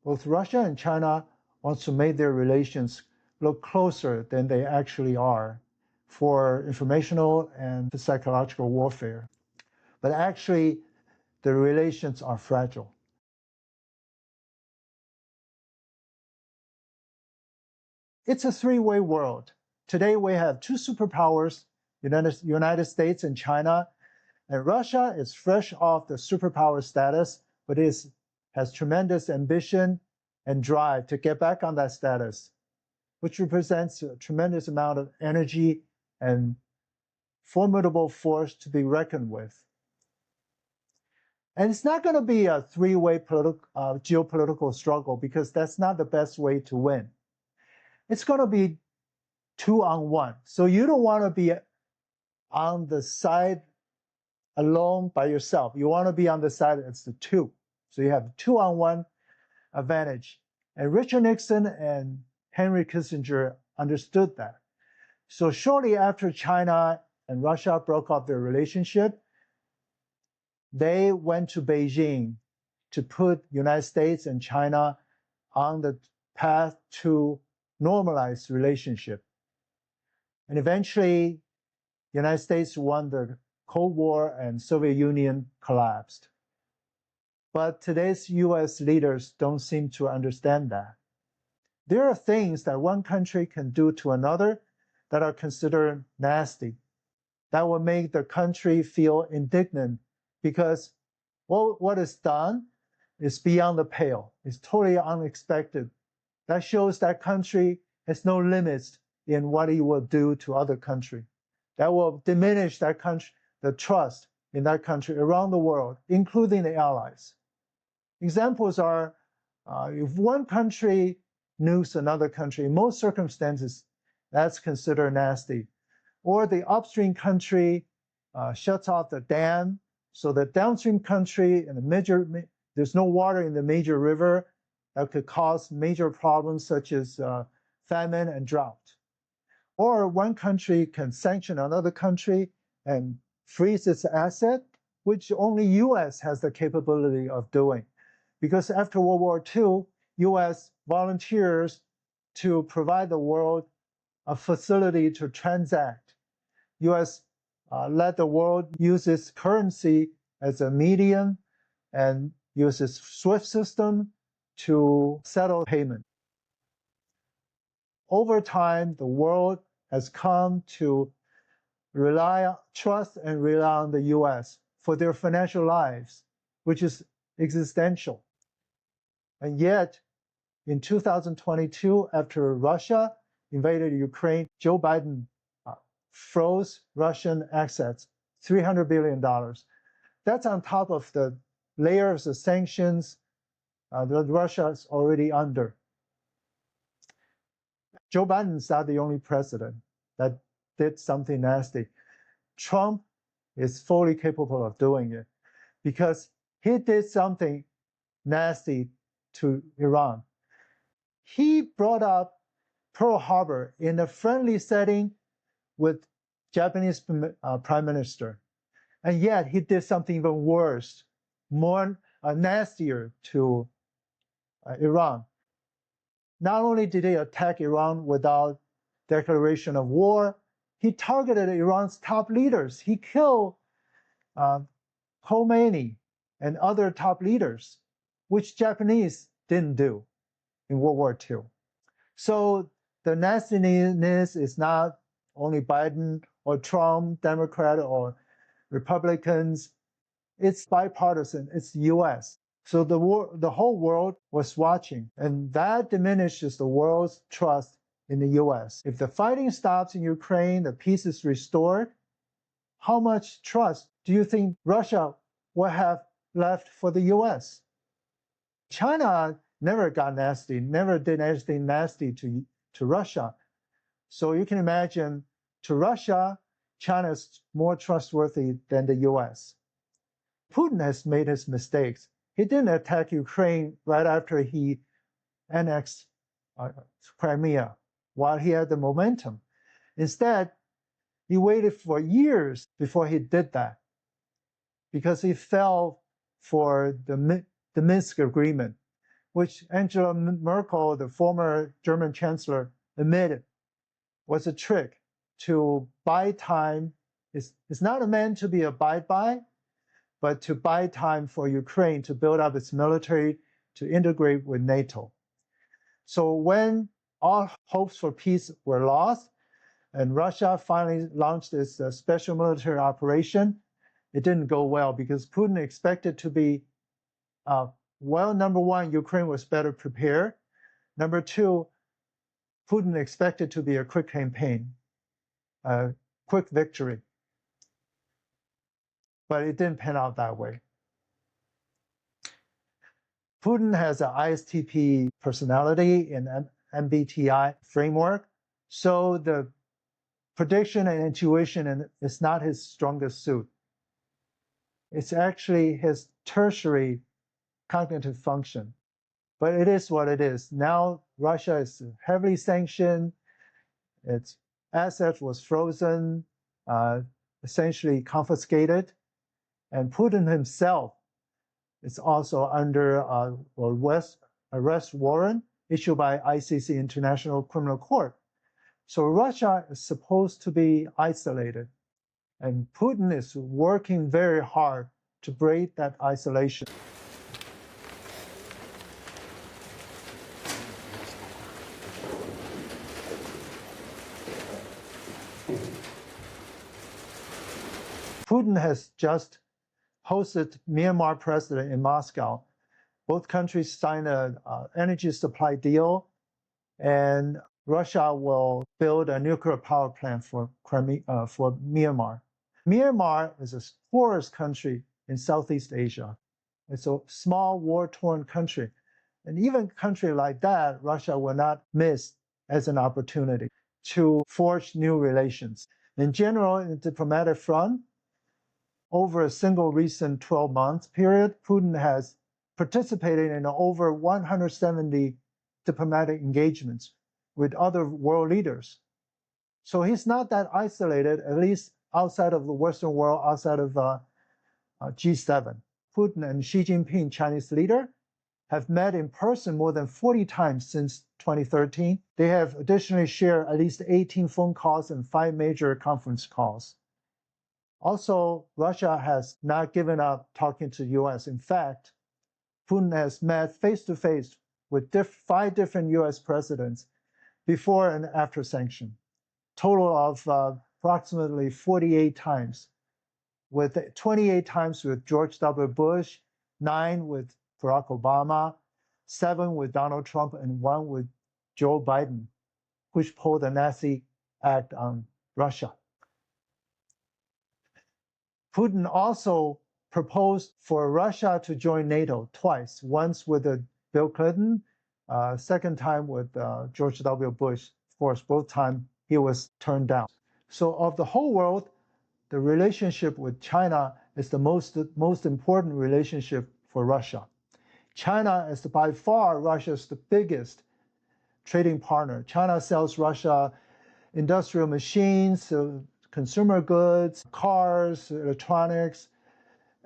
Both Russia and China want to make their relations look closer than they actually are for informational and psychological warfare. But actually, the relations are fragile. It's a three-way world. Today we have two superpowers, United States and China, and Russia is fresh off the superpower status, but has tremendous ambition and drive to get back on that status, which represents a tremendous amount of energy and formidable force to be reckoned with. And it's not going to be a three-way geopolitical struggle because that's not the best way to win. It's going to be 2-on-1. So you don't want to be on the side alone by yourself. You want to be on the side as the two. So you have 2-on-1 advantage. And Richard Nixon and Henry Kissinger understood that. So shortly after China and Russia broke off their relationship, they went to Beijing to put United States and China on the path to normalize relationship. And eventually, the United States won the Cold War and Soviet Union collapsed. But today's US leaders don't seem to understand that. There are things that one country can do to another that are considered nasty, that will make the country feel indignant because what is done is beyond the pale. It's totally unexpected. That shows that country has no limits in what it will do to other country. That will diminish that country, the trust in that country around the world, including the allies. Examples are if one country nukes another country, in most circumstances, that's considered nasty. Or the upstream country shuts off the dam, so the downstream country and there's no water in the major river that could cause major problems such as famine and drought. Or one country can sanction another country and freeze its asset, which only US has the capability of doing. Because after World War II, US volunteers to provide the world a facility to transact. US let the world use its currency as a medium and use its SWIFT system to settle payment. Over time, the world has come to trust and rely on the US for their financial lives, which is existential. And yet, in 2022, after Russia invaded Ukraine, Joe Biden froze Russian assets, $300 billion. That's on top of the layers of sanctions that Russia is already under. Joe Biden is not the only president that did something nasty. Trump is fully capable of doing it because he did something nasty to Iran. He brought up Pearl Harbor in a friendly setting with Japanese Prime Minister. And yet he did something even worse, more nastier to Iran. Not only did he attack Iran without declaration of war, he targeted Iran's top leaders. He killed Khomeini and other top leaders, which Japanese didn't do in World War II. So the nastiness is not only Biden or Trump, Democrat or Republicans. It's bipartisan. It's the US. So the whole world was watching, and that diminishes the world's trust in the US. If the fighting stops in Ukraine, the peace is restored, how much trust do you think Russia will have left for the US? China never got nasty, never did anything nasty to Russia. So you can imagine, to Russia, China is more trustworthy than the US. Putin has made his mistakes. He didn't attack Ukraine right after he annexed Crimea while he had the momentum. Instead, he waited for years before he did that because he fell for the Minsk agreement, which Angela Merkel, the former German chancellor, admitted was a trick to buy time. It's not meant to be a buy, but to buy time for Ukraine to build up its military, to integrate with NATO. So when all hopes for peace were lost, and Russia finally launched its special military operation, it didn't go well because Putin expected to be, well, number one, Ukraine was better prepared. Number two, Putin expected to be a quick campaign, a quick victory. But it didn't pan out that way. Putin has an ISTP personality in MBTI framework, so the prediction and intuition is not his strongest suit. It's actually his tertiary cognitive function. But it is what it is. Now Russia is heavily sanctioned. Its assets was frozen, essentially confiscated. And Putin himself is also under arrest warrant issued by ICC, International Criminal Court. So Russia is supposed to be isolated. And Putin is working very hard to break that isolation. Putin has just hosted Myanmar president in Moscow. Both countries signed an energy supply deal, and Russia will build a nuclear power plant for Myanmar. Myanmar is a poorest country in Southeast Asia. It's a small, war-torn country. And even a country like that, Russia will not miss as an opportunity to forge new relations. In general, in the diplomatic front, over a single recent 12-month period, Putin has participated in over 170 diplomatic engagements with other world leaders. So he's not that isolated, at least outside of the Western world, outside of G7. Putin and Xi Jinping, Chinese leader, have met in person more than 40 times since 2013. They have additionally shared at least 18 phone calls and 5 major conference calls. Also, Russia has not given up talking to the US. In fact, Putin has met face-to-face with 5 different US presidents before and after sanction, total of approximately 48 times, with 28 times with George W. Bush, 9 with Barack Obama, 7 with Donald Trump, and 1 with Joe Biden, which pulled the Nazi act on Russia. Putin also proposed for Russia to join NATO twice, once with Bill Clinton, second time with George W. Bush. Of course, both times he was turned down. So of the whole world, the relationship with China is the most important relationship for Russia. China is by far Russia's the biggest trading partner. China sells Russia industrial machines, consumer goods, cars, electronics,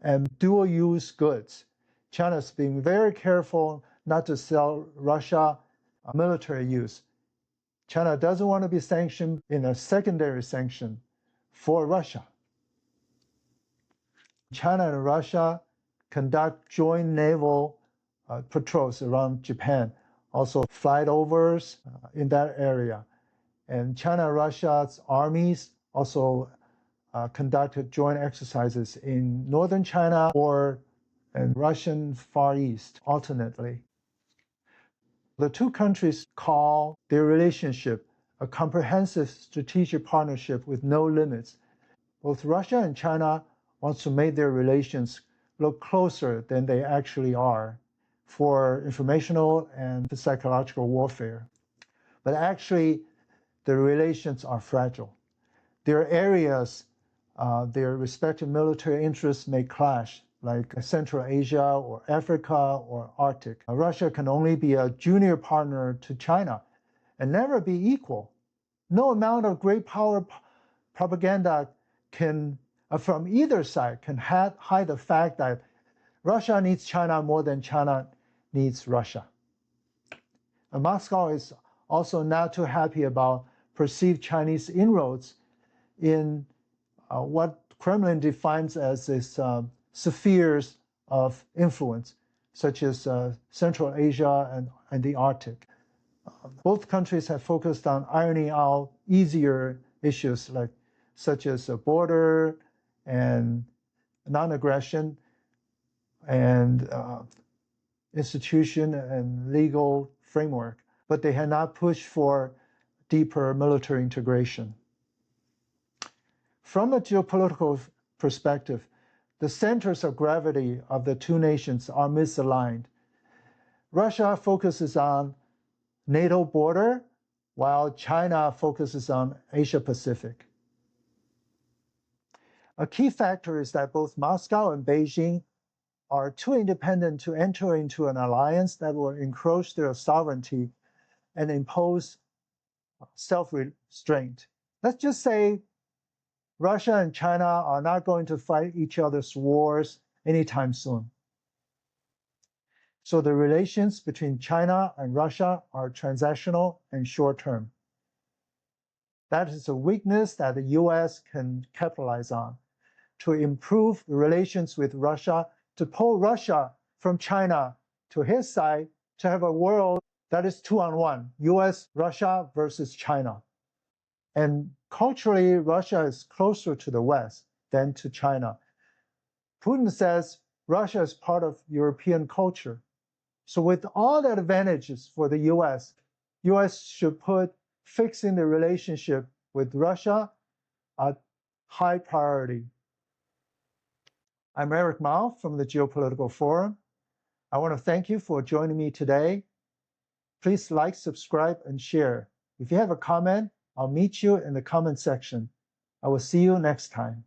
and dual-use goods. China's being very careful not to sell Russia military use. China doesn't want to be sanctioned in a secondary sanction for Russia. China and Russia conduct joint naval patrols around Japan, also flyovers in that area. And China and Russia's armies also conducted joint exercises in northern China or in Russian Far East alternately. The two countries call their relationship a comprehensive strategic partnership with no limits. Both Russia and China want to make their relations look closer than they actually are for informational and psychological warfare. But actually, the relations are fragile. There are areas their respective military interests may clash, like Central Asia or Africa or Arctic. Russia can only be a junior partner to China and never be equal. No amount of great power propaganda can, from either side, can hide the fact that Russia needs China more than China needs Russia. And Moscow is also not too happy about perceived Chinese inroads in what Kremlin defines as its spheres of influence, such as Central Asia and the Arctic. Both countries have focused on ironing out easier issues such as border and non-aggression and institution and legal framework, but they had not pushed for deeper military integration. From a geopolitical perspective, the centers of gravity of the two nations are misaligned. Russia focuses on NATO border, while China focuses on Asia Pacific. A key factor is that both Moscow and Beijing are too independent to enter into an alliance that will encroach their sovereignty and impose self-restraint. Let's just say Russia and China are not going to fight each other's wars anytime soon. So the relations between China and Russia are transactional and short-term. That is a weakness that the US can capitalize on to improve relations with Russia, to pull Russia from China to his side, to have a world that is 2-on-1, US, Russia versus China. And culturally, Russia is closer to the West than to China. Putin says Russia is part of European culture. So with all the advantages for the US should put fixing the relationship with Russia a high priority. I'm Eric Mao from the Geopolitical Forum. I want to thank you for joining me today. Please like, subscribe, and share. If you have a comment, I'll meet you in the comment section. I will see you next time.